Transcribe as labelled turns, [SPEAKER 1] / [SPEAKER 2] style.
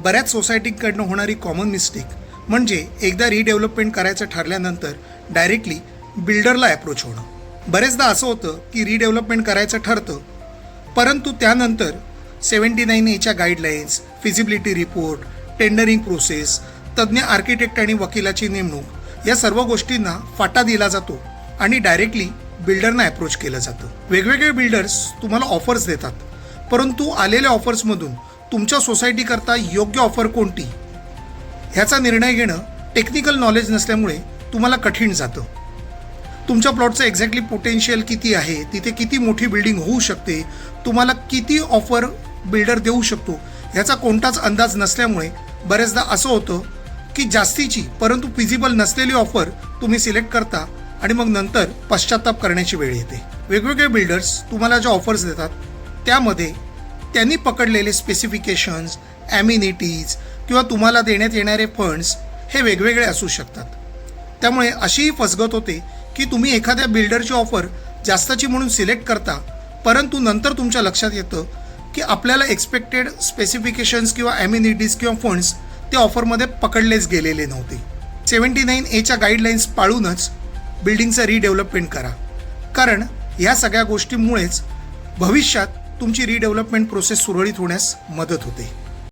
[SPEAKER 1] बऱ्याच सोसायटीकडनं होणारी common mistake म्हणजे एकदा रिडेव्हलपमेंट करायचं ठरल्यानंतर डायरेक्टली बिल्डरला अप्रोच होणं. बरेचदा असं होतं की रिडेव्हलपमेंट करायचं ठरतं, परंतु त्यानंतर 79A guidelines, feasibility report, tendering process, तज्ज्ञ आर्किटेक्ट आणि वकिलाची नेमणूक या सर्व गोष्टींना फाटा दिला जातो आणि डायरेक्टली बिल्डरना अप्रोच केलं जातं. वेगवेगळे बिल्डर्स तुम्हाला ऑफर्स देतात, परंतु आलेल्या ऑफर्समधून तुमच्या सोसायटीकरता योग्य ऑफर कोणती ह्याचा निर्णय घेणं टेक्निकल नॉलेज नसल्यामुळे तुम्हाला कठीण जातं. तुमच्या प्लॉटचं एक्झॅक्टली पोटेन्शियल किती आहे, तिथे किती मोठी बिल्डिंग होऊ शकते, तुम्हाला किती ऑफर बिल्डर देऊ शकतो ह्याचा कोणताच अंदाज नसल्यामुळे बरेचदा असं होतं की जास्तीची परंतु फिजिबल नसलेली ऑफर तुम्ही सिलेक्ट करता आणि मग नंतर पश्चाताप करण्याची वेळ येते. वेगवेगळे बिल्डर्स तुम्हाला ज्या ऑफर्स देतात त्यामध्ये त्यांनी पकडलेले स्पेसिफिकेशन्स, ॲम्युनिटीज किंवा तुम्हाला देण्यात येणारे फंड्स हे वेगवेगळे असू शकतात. त्यामुळे अशीही फसगत होते की तुम्ही एखाद्या बिल्डरची ऑफर जास्ताची म्हणून सिलेक्ट करता, परंतु नंतर तुमच्या लक्षात येतं की आपल्याला एक्सपेक्टेड स्पेसिफिकेशन्स किंवा ॲम्युनिटीज किंवा फंड्स त्या ऑफरमध्ये पकडलेच गेलेले नव्हते. 79A गाईडलाईन्स पाळूनच बिल्डिंगचं रिडेव्हलपमेंट करा, कारण ह्या सगळ्या गोष्टींमुळेच भविष्यात तुमची रिडेव्हलपमेंट प्रोसेस सुरळीत होण्यास मदत होते.